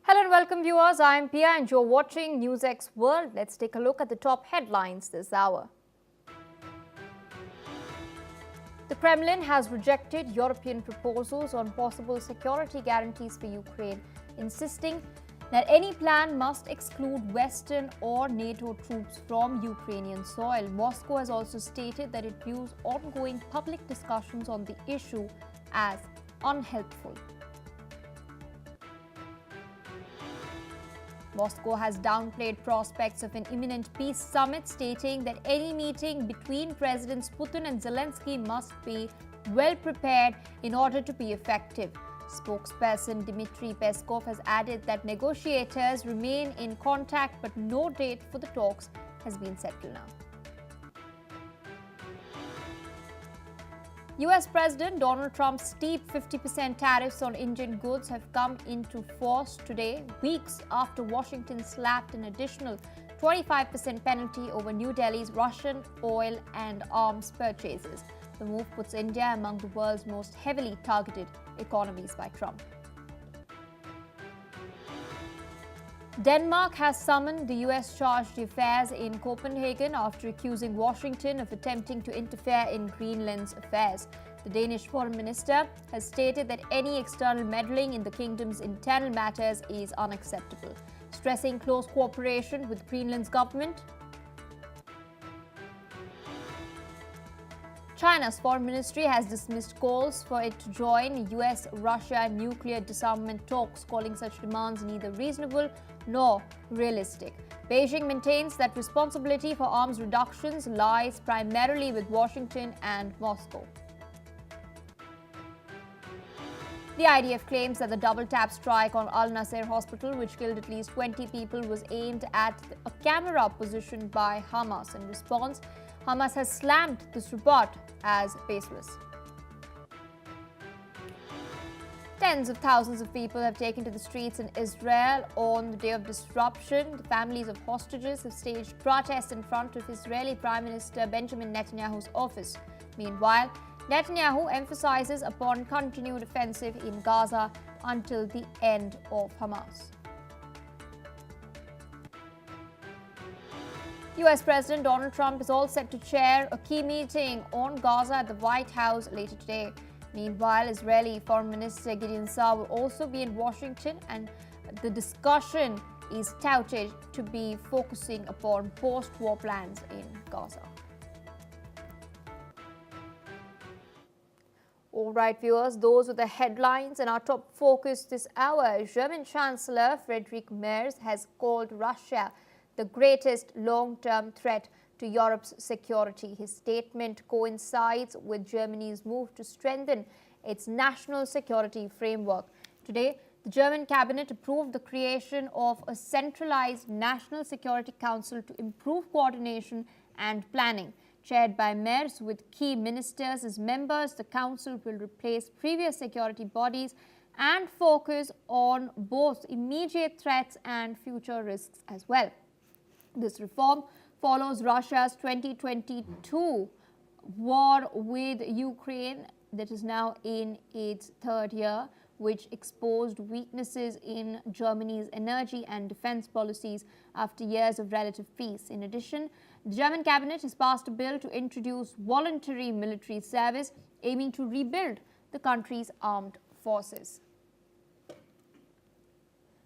Hello and welcome viewers, I am Pia and you're watching NewsX World. Let's take a look at the top headlines this hour. The Kremlin has rejected European proposals on possible security guarantees for Ukraine, insisting that any plan must exclude Western or NATO troops from Ukrainian soil. Moscow has also stated that it views ongoing public discussions on the issue as unhelpful. Moscow has downplayed prospects of an imminent peace summit, stating that any meeting between Presidents Putin and Zelensky must be well prepared in order to be effective. Spokesperson Dmitry Peskov has added that negotiators remain in contact, but no date for the talks has been set till now. US President Donald Trump's steep 50% tariffs on Indian goods have come into force today, weeks after Washington slapped an additional 25% penalty over New Delhi's Russian oil and arms purchases. The move puts India among the world's most heavily targeted economies by Trump. Denmark has summoned the US chargé d'affaires in Copenhagen after accusing Washington of attempting to interfere in Greenland's affairs. The Danish foreign minister has stated that any external meddling in the kingdom's internal matters is unacceptable, stressing close cooperation with Greenland's government. China's foreign ministry has dismissed calls for it to join US-Russia nuclear disarmament talks, calling such demands neither reasonable nor realistic. Beijing maintains that responsibility for arms reductions lies primarily with Washington and Moscow. The IDF claims that the double-tap strike on Al Nasser Hospital, which killed at least 20 people, was aimed at a camera positioned by Hamas. In response, Hamas has slammed this report as baseless. Tens of thousands of people have taken to the streets in Israel on the day of disruption. The families of hostages have staged protests in front of Israeli Prime Minister Benjamin Netanyahu's office. Meanwhile, Netanyahu emphasizes upon continued offensive in Gaza until the end of Hamas. US President Donald Trump is all set to chair a key meeting on Gaza at the White House later today. Meanwhile, Israeli Foreign Minister Gideon Saar will also be in Washington, and the discussion is touted to be focusing upon post-war plans in Gaza. All right, viewers, those were the headlines, and our top focus this hour. German Chancellor Friedrich Merz has called Russia the greatest long-term threat to Europe's security. His statement coincides with Germany's move to strengthen its national security framework. Today, the German cabinet approved the creation of a centralized National Security Council to improve coordination and planning. Chaired by Merz with key ministers as members, the council will replace previous security bodies and focus on both immediate threats and future risks as well. This reform follows Russia's 2022 war with Ukraine that is now in its third year, which exposed weaknesses in Germany's energy and defense policies after years of relative peace. In addition, the German cabinet has passed a bill to introduce voluntary military service, aiming to rebuild the country's armed forces.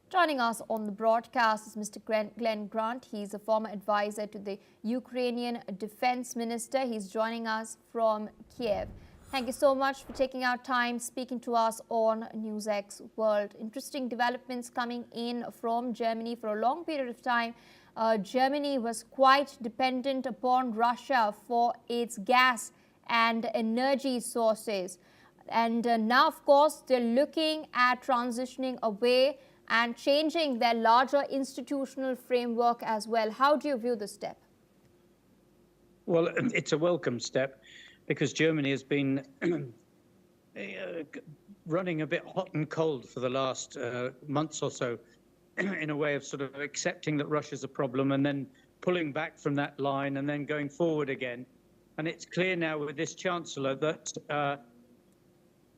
Joining us on the broadcast is Mr. Glenn Grant. He's a former advisor to the Ukrainian Defense Minister. He's joining us from Kiev. Thank you so much for taking our time speaking to us on NewsX World. Interesting developments coming in from Germany. For a long period of time, Germany was quite dependent upon Russia for its gas and energy sources. And now, of course, they're looking at transitioning away and changing their larger institutional framework as well. How do you view this step? Well, it's a welcome step because Germany has been running a bit hot and cold for the last months or so, in a way of sort of accepting that Russia's a problem and then pulling back from that line and then going forward again. And it's clear now with this chancellor that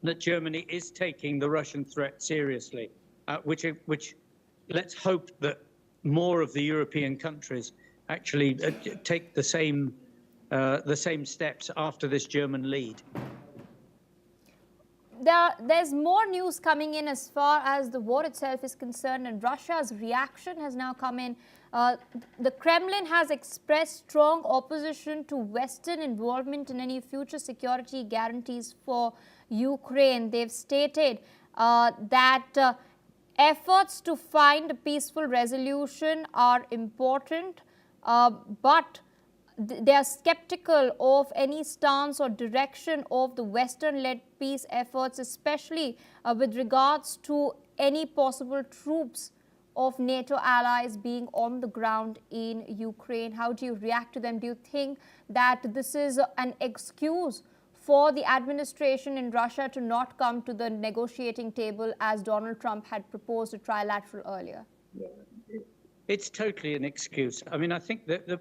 that Germany is taking the Russian threat seriously, which let's hope that more of the European countries actually take the same steps after this German lead. There's more news coming in as far as the war itself is concerned, and Russia's reaction has now come in. The Kremlin has expressed strong opposition to Western involvement in any future security guarantees for Ukraine. They've stated that efforts to find a peaceful resolution are important, but they are skeptical of any stance or direction of the Western-led peace efforts, especially with regards to any possible troops of NATO allies being on the ground in Ukraine. How do you react to them? Do you think that this is an excuse for the administration in Russia to not come to the negotiating table as Donald Trump had proposed a trilateral earlier? It's totally an excuse. I mean, I think that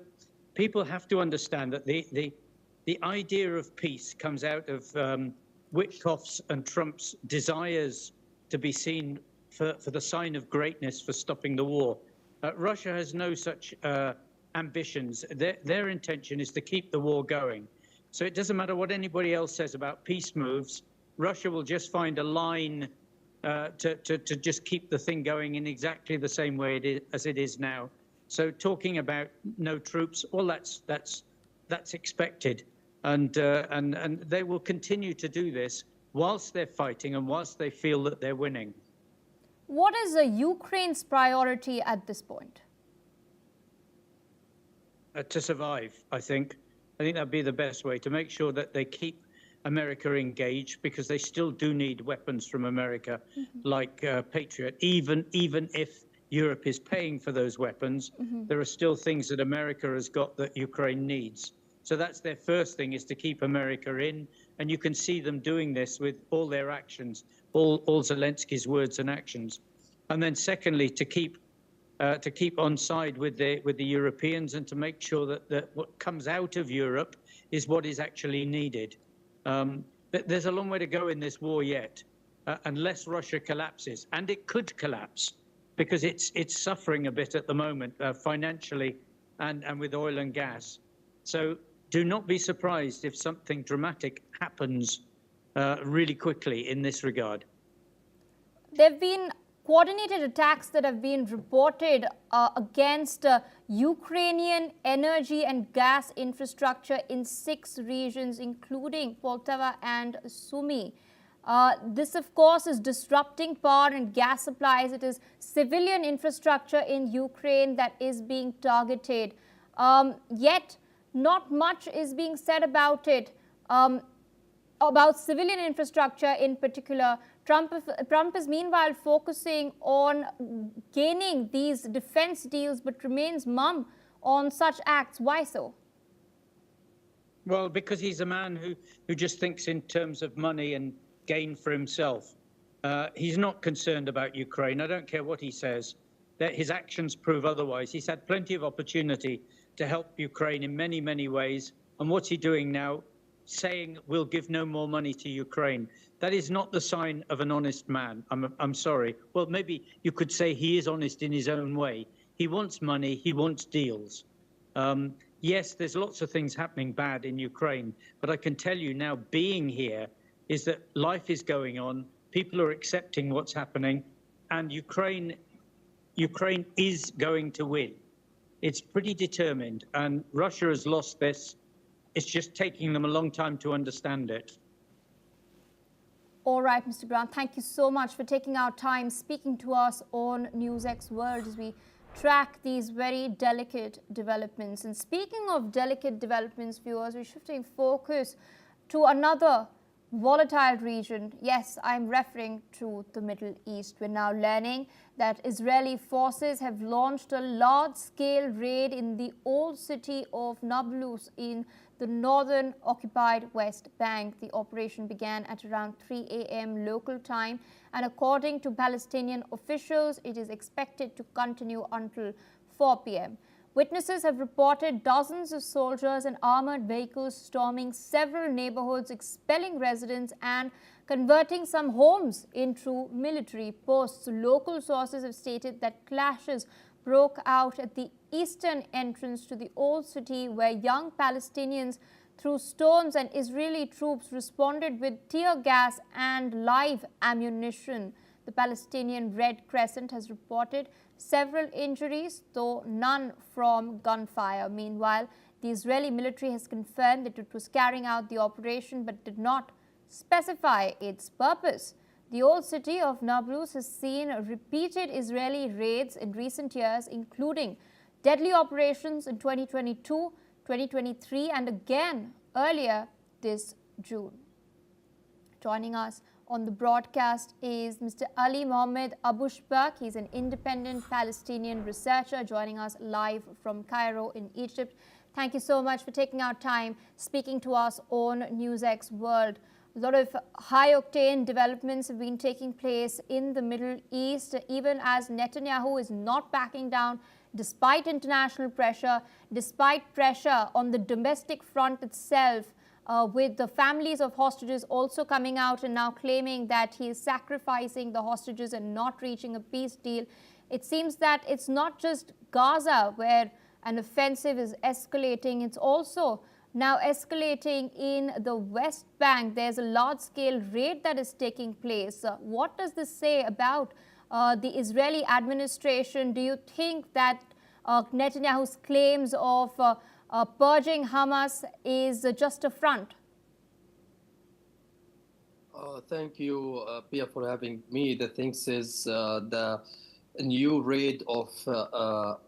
people have to understand that the idea of peace comes out of Witkoff's and Trump's desires to be seen for the sign of greatness for stopping the war. Russia has no such ambitions. Their intention is to keep the war going. So it doesn't matter what anybody else says about peace moves. Russia will just find a line to just keep the thing going in exactly the same way as it is now. So talking about no troops, well, that's expected, and they will continue to do this whilst they're fighting and whilst they feel that they're winning. What is Ukraine's priority at this point? To survive, I think. I think that'd be the best way, to make sure that they keep America engaged, because they still do need weapons from America, like Patriot, even if Europe is paying for those weapons. There are still things that America has got that Ukraine needs. So that's their first thing, is to keep America in. And you can see them doing this with all their actions, all Zelensky's words and actions. And then secondly, to keep on side with the Europeans, and to make sure that what comes out of Europe is what is actually needed. But there's a long way to go in this war yet, unless Russia collapses, and it could collapse, because it's suffering a bit at the moment, financially and with oil and gas. So do not be surprised if something dramatic happens really quickly in this regard. There have been coordinated attacks that have been reported against Ukrainian energy and gas infrastructure in 6 regions, including Poltava and Sumy. This, of course, is disrupting power and gas supplies. It is civilian infrastructure in Ukraine that is being targeted. Yet, not much is being said about it, about civilian infrastructure in particular. Trump is meanwhile focusing on gaining these defense deals, but remains mum on such acts. Why so? Well, because he's a man who just thinks in terms of money and gain for himself. He's not concerned about Ukraine. I don't care what he says. That his actions prove otherwise. He's had plenty of opportunity to help Ukraine in many, many ways. And what's he doing now? Saying we'll give no more money to Ukraine. That is not the sign of an honest man. I'm sorry. Well, maybe you could say he is honest in his own way. He wants money. He wants deals. Yes, there's lots of things happening bad in Ukraine, but I can tell you now, being here, is that life is going on. People are accepting what's happening, and Ukraine is going to win. It's pretty determined, and Russia has lost this. It's just taking them a long time to understand it. All right, Mr. Brown, thank you so much for taking our time speaking to us on NewsX World as we track these very delicate developments. And speaking of delicate developments, viewers, we're shifting focus to another volatile region. Yes, I'm referring to the Middle East. We're now learning that Israeli forces have launched a large-scale raid in the old city of Nablus in the northern occupied West Bank. The operation began at around 3 a.m. local time, and according to Palestinian officials, it is expected to continue until 4 p.m. Witnesses have reported dozens of soldiers and armored vehicles storming several neighborhoods, expelling residents and converting some homes into military posts. Local sources have stated that clashes broke out at the eastern entrance to the old city, where young Palestinians threw stones and Israeli troops responded with tear gas and live ammunition. The Palestinian Red Crescent has reported several injuries, though none from gunfire. Meanwhile, the Israeli military has confirmed that it was carrying out the operation but did not specify its purpose. The old city of Nablus has seen repeated Israeli raids in recent years, including deadly operations in 2022, 2023 and again earlier this June. Joining us on the broadcast is Mr. Ali Mohammed Abushbak. He's an independent Palestinian researcher joining us live from Cairo in Egypt. Thank you so much for taking our time speaking to us on NewsX World. A lot of high-octane developments have been taking place in the Middle East, even as Netanyahu is not backing down despite international pressure, despite pressure on the domestic front itself, with the families of hostages also coming out and now claiming that he is sacrificing the hostages and not reaching a peace deal. It seems that it's not just Gaza where an offensive is escalating, it's also now escalating in the West Bank. There's a large-scale raid that is taking place. What does this say about the Israeli administration? Do you think that Netanyahu's claims of purging Hamas is just a front? Thank you, Pia, for having me. The thing is the new raid of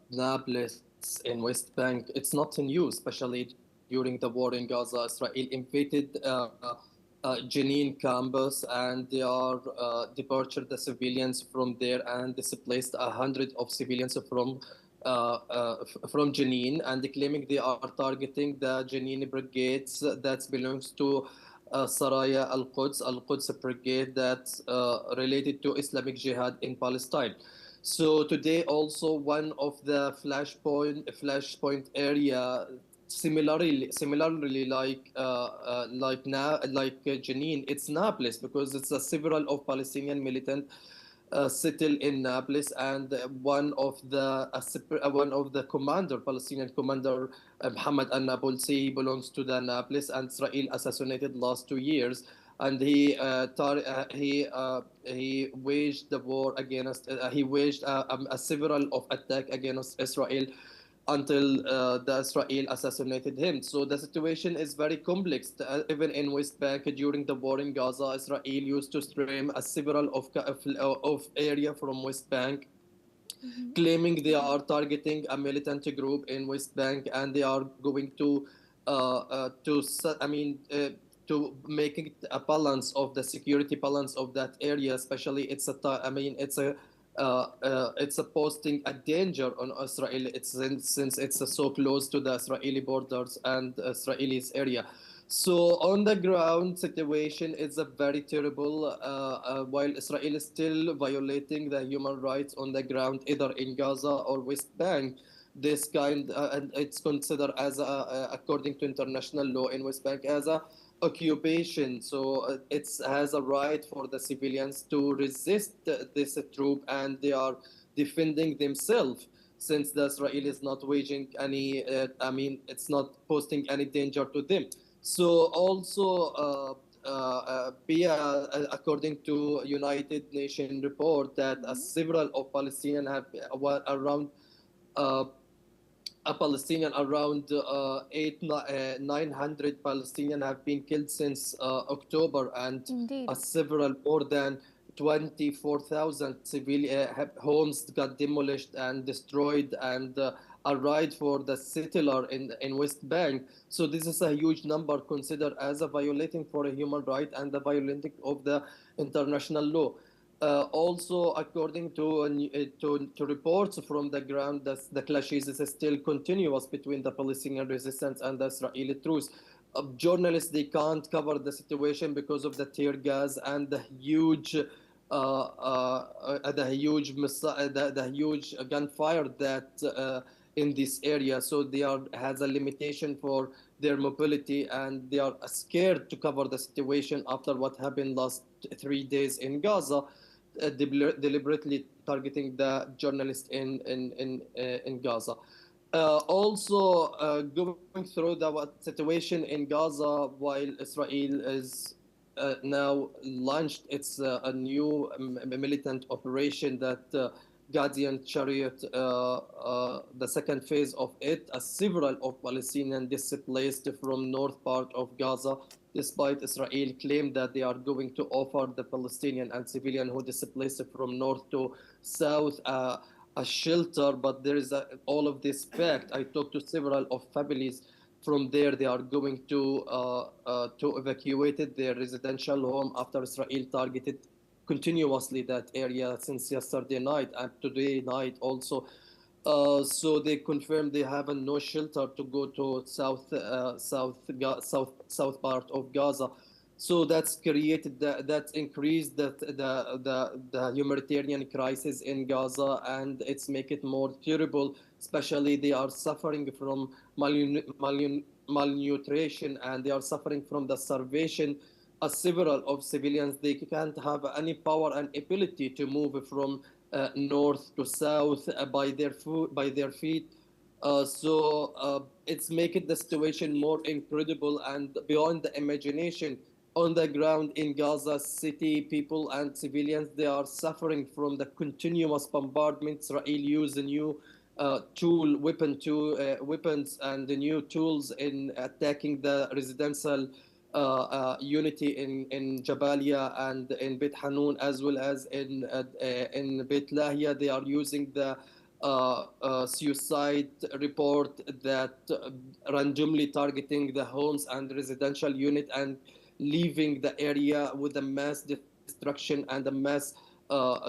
Nablus in West Bank, it's not new, especially during the war in Gaza. Israel invaded Jenin campus and they are departed the civilians from there and displaced 100 of civilians from Jenin, and claiming they are targeting the Jenin brigades that belongs to Saraya al-Quds brigade that's related to Islamic Jihad in Palestine. So today also one of the flashpoint area, similarly like Jenin, it's Nablus, because it's a several of Palestinian militant settle in Nablus, and one of the Palestinian commander Muhammad al-Nabulsi belongs to the Nablus, and Israel assassinated last 2 years, and he waged the war against he waged a several of attack against Israel until the Israel assassinated him. So the situation is very complex. Even in West Bank, during the war in Gaza, Israel used to stream a several of area from West Bank, claiming they are targeting a militant group in West Bank, and they are going to making a balance of the security balance of that area. Especially, it's a posting a danger on Israel. Since it's so close to the Israeli borders and Israelis area. So on the ground situation is a very terrible. While Israel is still violating the human rights on the ground, either in Gaza or West Bank, this kind and it's considered as according to international law in West Bank as a occupation. So it has a right for the civilians to resist this troop, and they are defending themselves, since the Israel is not waging any it's not posting any danger to them. So also according to United Nations report that several of Palestinians have around a Palestinian around 900 Palestinians have been killed since October, and several more than 24,000 civilian homes got demolished and destroyed, and a right for the settler in West Bank. So this is a huge number considered as a violating for a human right and the violating of the international law. Also, according to reports from the ground, the clashes is still continuous between the Palestinian resistance and the Israeli troops. Journalists, they can't cover the situation because of the tear gas and the huge gunfire that in this area. So they has a limitation for their mobility, and they are scared to cover the situation after what happened last 3 days in Gaza, deliberately targeting the journalists in Gaza. Going through the situation in Gaza, while Israel is now launched its a new militant operation that Guardian Chariot, the second phase of it, as several of Palestinians displaced from north part of Gaza, despite Israel claim that they are going to offer the Palestinian and civilian who displaced from north to south a shelter. But there is all of this fact. I talked to several of families from there. They are going to evacuate their residential home after Israel targeted continuously that area since yesterday night and today night also. So they confirmed they have no shelter to go to south part of Gaza. So that's created that's increased the humanitarian crisis in Gaza, and it's make it more terrible. Especially they are suffering from malnutrition, and they are suffering from the starvation. As several of civilians, they can't have any power and ability to move from north to south by their feet. It's making the situation more incredible and beyond the imagination. On the ground in Gaza City, people and civilians, they are suffering from the continuous bombardment. Israel use a new weapons and the new tools in attacking the residential unity in Jabalia and in Beit Hanun, as well as in Beit Lahia. They are using the suicide report that randomly targeting the homes and residential unit and leaving the area with a mass destruction and a mass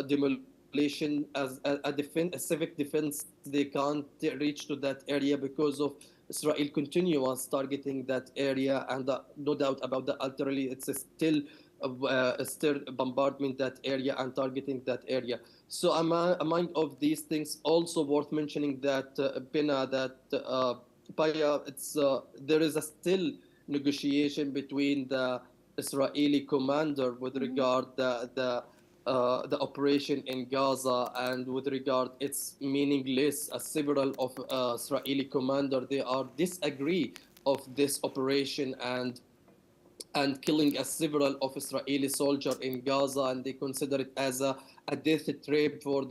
demolition as a civic defense. They can't reach to that area because of Israel continuous targeting that area, and no doubt about that. Ultimately, it's still bombardment that area and targeting that area. So among of these things, also worth mentioning that Pina, that Paya, there is a still negotiation between the Israeli commander with regard the operation in Gaza, and with regard it's meaningless. Several of Israeli commander, they are disagree of this operation and killing several of Israeli soldiers in Gaza, and they consider it as a death trap for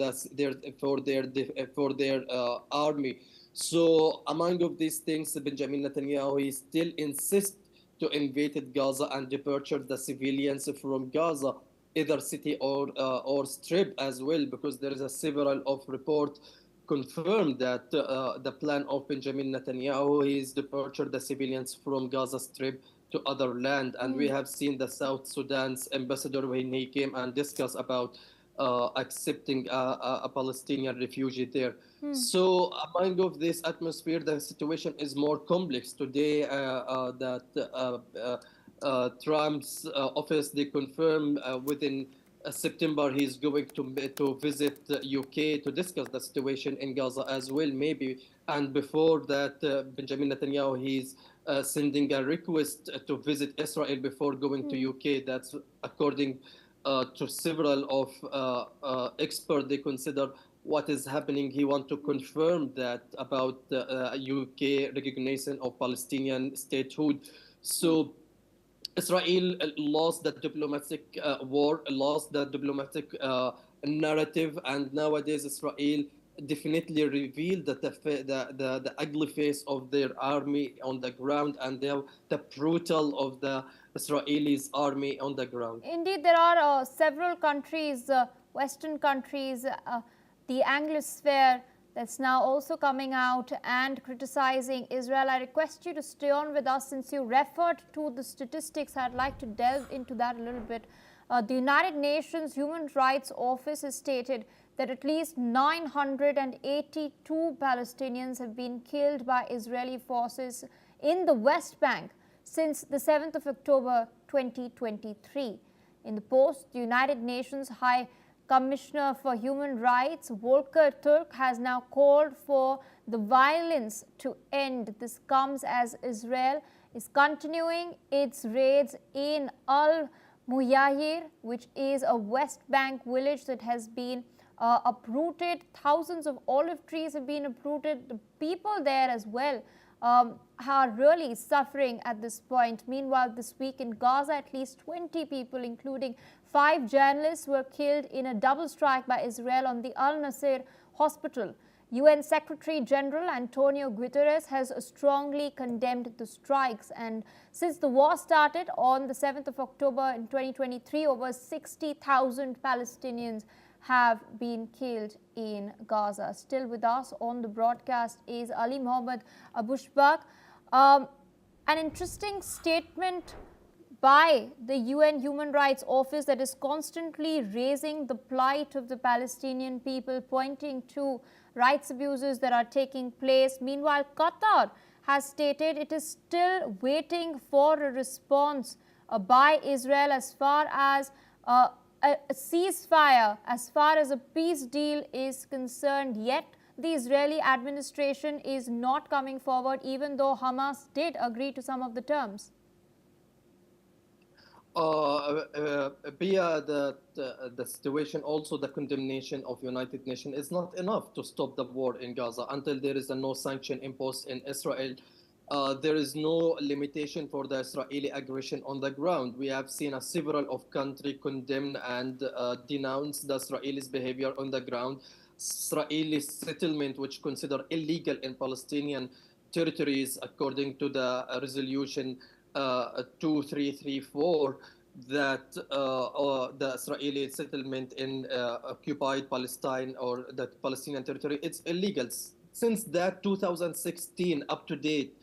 their army. So among of these things, Benjamin Netanyahu, he still insists to invade Gaza and departure the civilians from Gaza, either city or strip as well, because there is a several of report confirmed that the plan of Benjamin Netanyahu is departure the civilians from Gaza Strip to other land. And we have seen the South Sudan's ambassador when he came and discussed about accepting a Palestinian refugee there. So among of this atmosphere, the situation is more complex today. Trump's office, they confirm within September he's going to visit UK to discuss the situation in Gaza as well, maybe. And before that, Benjamin Netanyahu, he's sending a request to visit Israel before going to UK. That's according to several of experts. They consider what is happening. He wants to confirm that about UK recognition of Palestinian statehood. So Israel lost the diplomatic war, lost the diplomatic narrative, and nowadays Israel definitely revealed the ugly face of their army on the ground, and the brutal of the Israelis army on the ground. Indeed, there are several countries, Western countries, the Anglosphere, that's now also coming out and criticizing Israel. I request you to stay on with us since you referred to the statistics. I'd like to delve into that a little bit. The United Nations Human Rights Office has stated that at least 982 Palestinians have been killed by Israeli forces in the West Bank since the 7th of October 2023. In the post, the United Nations High Commissioner for Human Rights, Volker Turk, has now called for the violence to end. This comes as Israel is continuing its raids in Al-Muyahir, which is a West Bank village that has been uprooted. Thousands of olive trees have been uprooted. The people there as well are really suffering at this point. Meanwhile, this week in Gaza, at least 20 people, including 5 journalists, were killed in a double strike by Israel on the Al-Nasser hospital. UN Secretary General Antonio Guterres has strongly condemned the strikes, and since the war started on the 7th of October in 2023, over 60,000 Palestinians have been killed in Gaza. Still with us on the broadcast is Ali Mohammed Abushbak. An interesting statement by the UN Human Rights Office that is constantly raising the plight of the Palestinian people, pointing to rights abuses that are taking place. Meanwhile, Qatar has stated it is still waiting for a response by Israel as far as a ceasefire, as far as a peace deal is concerned. Yet the Israeli administration is not coming forward, even though Hamas did agree to some of the terms. The situation, also the condemnation of United Nations is not enough to stop the war in Gaza until there is a no sanction imposed in Israel. There is no limitation for the Israeli aggression on the ground. We have seen several of countries condemn and denounce the Israelis' behavior on the ground. Israeli settlement, which consider illegal in Palestinian territories, according to the resolution 2334, that the Israeli settlement in occupied Palestine or the Palestinian territory, it's illegal. Since that 2016 up to date,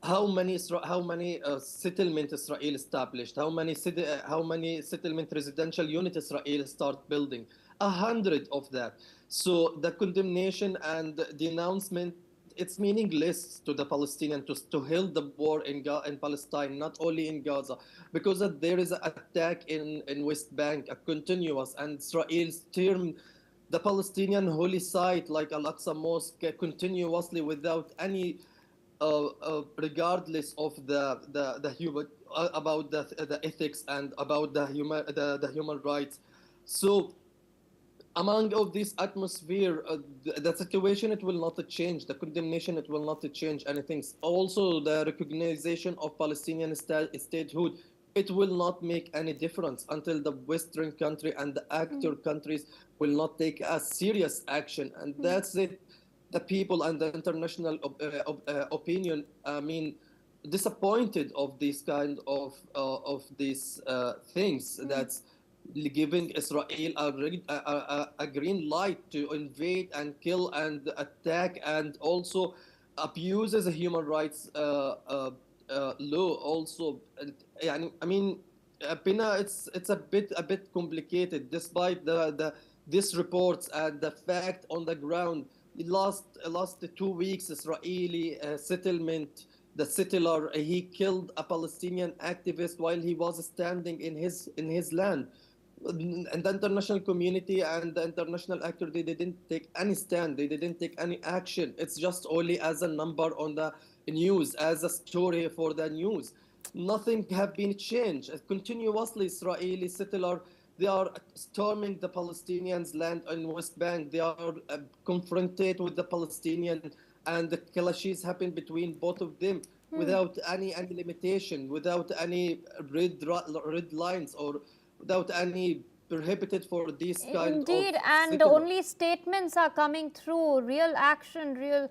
how many settlement Israel established? How many settlement residential units Israel start building? 100 of that. So the condemnation and denouncement, it's meaningless to the Palestinians to halt the war in Palestine, not only in Gaza, because there is an attack in West Bank, a continuous, and Israel's term the Palestinian holy site like Al-Aqsa Mosque continuously without any regardless of the human about the ethics and about the human rights. So among of this atmosphere, the situation, it will not change. The condemnation, it will not change anything. Also, the recognition of Palestinian statehood, it will not make any difference until the Western country and the actor countries will not take a serious action. And that's it. The people and the international opinion, I mean, disappointed of this kind of these things that's giving Israel a green light to invade and kill and attack and also abuses the human rights law also. I mean, Pina, it's a bit complicated despite these reports and the fact on the ground. Last 2 weeks, Israeli settlement, the settler, he killed a Palestinian activist while he was standing in his land. And the international community and the international actor, they didn't take any stand, they didn't take any action. It's just only as a number on the news, as a story for the news. Nothing have been changed. Continuously, Israeli settler, they are storming the Palestinians' land in West Bank. They are confronted with the Palestinian, and the clashes happen between both of them without any limitation, without any red lines, or without any prohibited for this kind of Indeed, and settler. only statements are coming through. Real action, real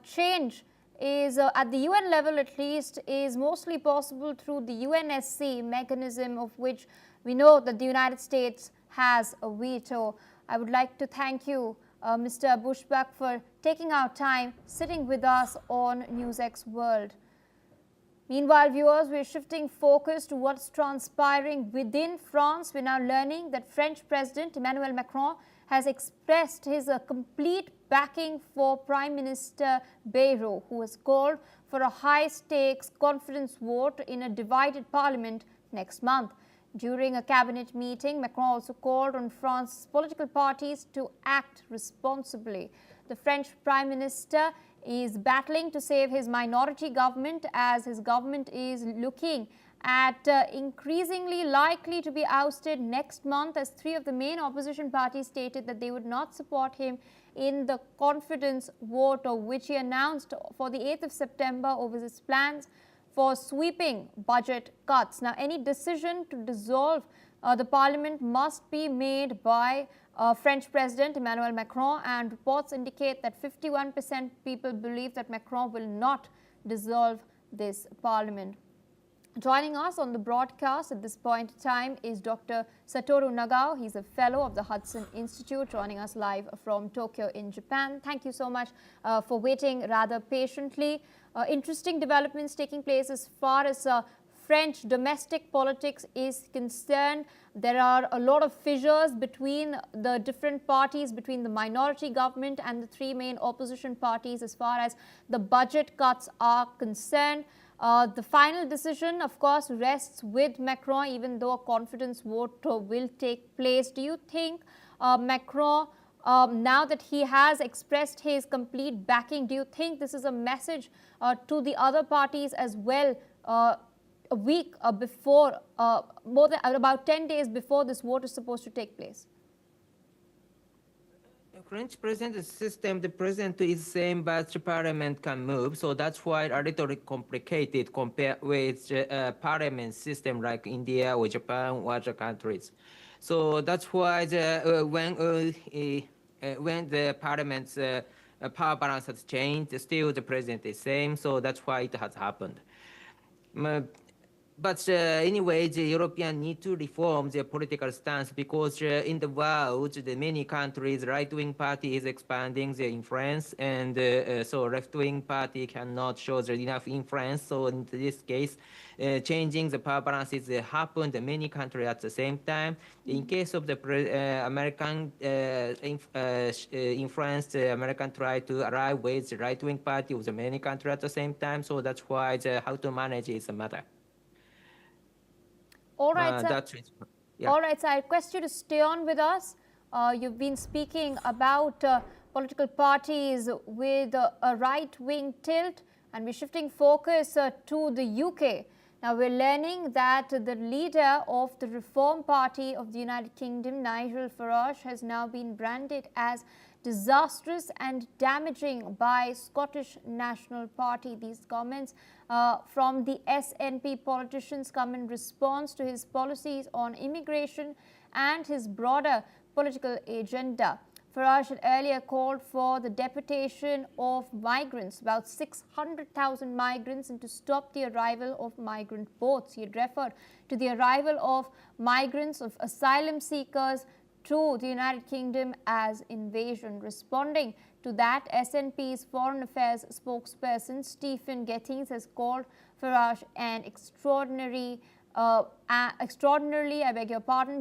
change is at the UN level at least is mostly possible through the UNSC mechanism, of which we know that the United States has a veto. I would like to thank you, Mr. Abushbak, for taking our time, sitting with us on NewsX World. Meanwhile, viewers, we're shifting focus to what's transpiring within France. We're now learning that French President Emmanuel Macron has expressed his complete backing for Prime Minister Bayrou, who has called for a high-stakes confidence vote in a divided parliament next month. During a cabinet meeting, Macron also called on France's political parties to act responsibly. The French Prime Minister is battling to save his minority government as his government is looking at increasingly likely to be ousted next month, as three of the main opposition parties stated that they would not support him in the confidence vote, which he announced for the 8th of September over his plans for sweeping budget cuts. Now, any decision to dissolve the parliament must be made by French President Emmanuel Macron, and reports indicate that 51% people believe that Macron will not dissolve this parliament. Joining us on the broadcast at this point in time is Dr. Satoru Nagao. He's a fellow of the Hudson Institute, joining us live from Tokyo in Japan. Thank you so much for waiting rather patiently. Interesting developments taking place as far as French domestic politics is concerned. There are a lot of fissures between the different parties, between the minority government and the three main opposition parties as far as the budget cuts are concerned. The final decision, of course, rests with Macron, even though a confidence vote will take place. Do you think Macron, now that he has expressed his complete backing, do you think this is a message to the other parties as well, a week before, more than about 10 days before this vote is supposed to take place? French president system, the president is same, but the parliament can move. So that's why a little complicated compared with parliament system like India or Japan or other countries. So that's why when the parliament's power balance has changed, still the president is same. So that's why it has happened. But anyway, the Europeans need to reform their political stance because in the world, the many countries, right-wing party is expanding their influence, and so left-wing party cannot show enough influence. So in this case, changing the power balances happened in many countries at the same time. In case of the American influence, the American try to arrive with the right-wing party with the many countries at the same time. So that's why how to manage is a matter. All right, sir. Yeah. All right, sir. I request you to stay on with us. You've been speaking about political parties with a right-wing tilt, and we're shifting focus to the UK. Now, we're learning that the leader of the Reform Party of the United Kingdom, Nigel Farage, has now been branded as disastrous and damaging by Scottish National Party. These comments from the SNP politicians come in response to his policies on immigration and his broader political agenda. Farage had earlier called for the deportation of migrants, about 600,000 migrants, and to stop the arrival of migrant boats. He had referred to the arrival of migrants, of asylum seekers, to the United Kingdom as invasion. Responding to that, SNP's Foreign Affairs spokesperson Stephen Gettys has called Farage an extraordinarily,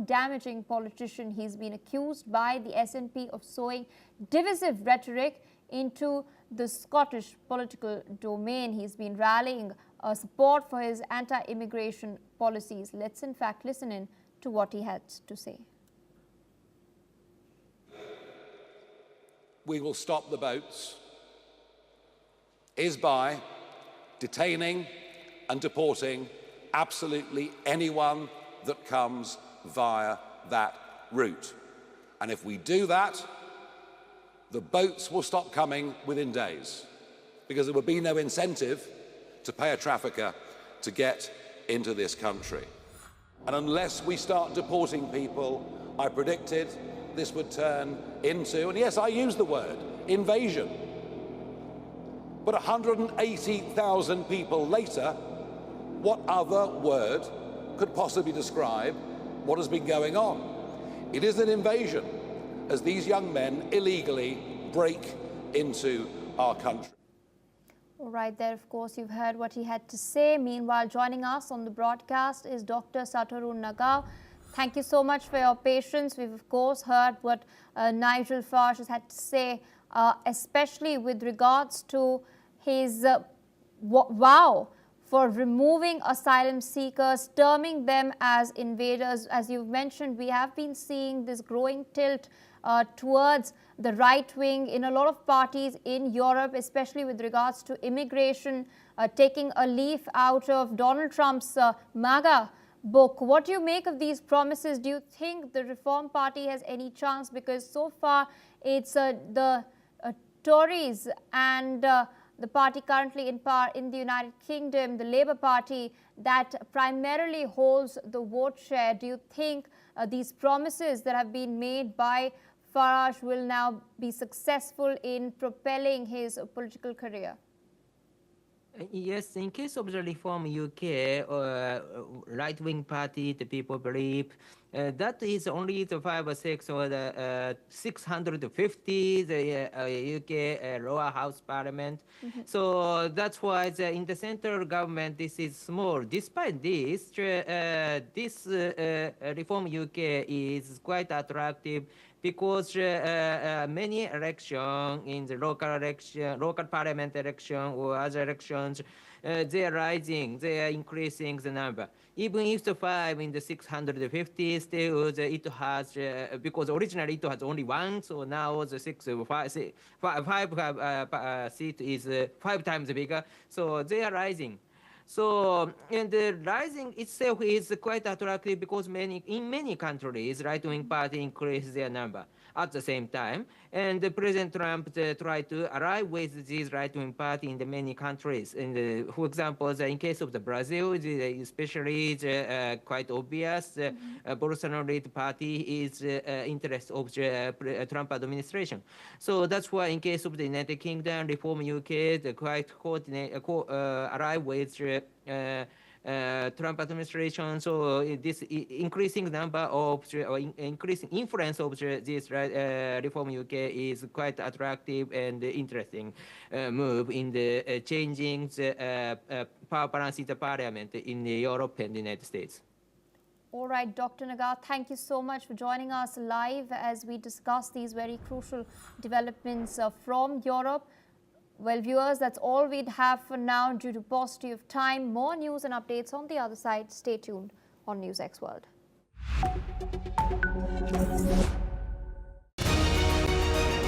damaging politician. He's been accused by the SNP of sowing divisive rhetoric into the Scottish political domain. He's been rallying support for his anti-immigration policies. Let's in fact listen in to what he had to say. We will stop the boats is by detaining and deporting absolutely anyone that comes via that route. And if we do that, the boats will stop coming within days, because there will be no incentive to pay a trafficker to get into this country. And unless we start deporting people, I predicted this would turn into, and yes, I use the word, invasion. But 180,000 people later, what other word could possibly describe what has been going on? It is an invasion, as these young men illegally break into our country. All right, there, of course, you've heard what he had to say. Meanwhile, joining us on the broadcast is Dr. Satoru Nagao. Thank you so much for your patience. We've, of course, heard what Nigel Farage has had to say, especially with regards to his vow for removing asylum seekers, terming them as invaders. As you've mentioned, we have been seeing this growing tilt towards the right wing in a lot of parties in Europe, especially with regards to immigration, taking a leaf out of Donald Trump's MAGA book. What do you make of these promises? Do you think the Reform Party has any chance? Because so far it's the Tories and the party currently in power in the United Kingdom, the Labour Party, that primarily holds the vote share. Do you think these promises that have been made by Farage will now be successful in propelling his political career? Yes, in case of the Reform UK, right-wing party, the people believe that is only the 5 or 6 or the 650, the UK lower house parliament. So that's why in the central government this is small. Despite this, this Reform UK is quite attractive because many elections in the local parliament election or other elections, they are rising, they are increasing the number. Even if the 5 in the 650, still it has, because originally it has only 1, so now the 5 seat is 5 times bigger, so they are rising. So, and the rising itself is quite attractive because in many countries, right-wing party increase their number at the same time. And President Trump tried to arrive with this right-wing party in the many countries. And for example, in case of the Brazil, especially quite obvious, Bolsonaro party is interest of the Trump administration. So that's why in case of the United Kingdom, Reform UK, they quite arrive with Trump administration. So this increasing number of increasing influence of this Reform UK is quite attractive and interesting move in the changing the power balance in the parliament in Europe and the United States. All right, Dr. Nagar, thank you so much for joining us live as we discuss these very crucial developments from Europe. Well, viewers, that's all we'd have for now due to paucity of time. More news and updates on the other side. Stay tuned on NewsX World.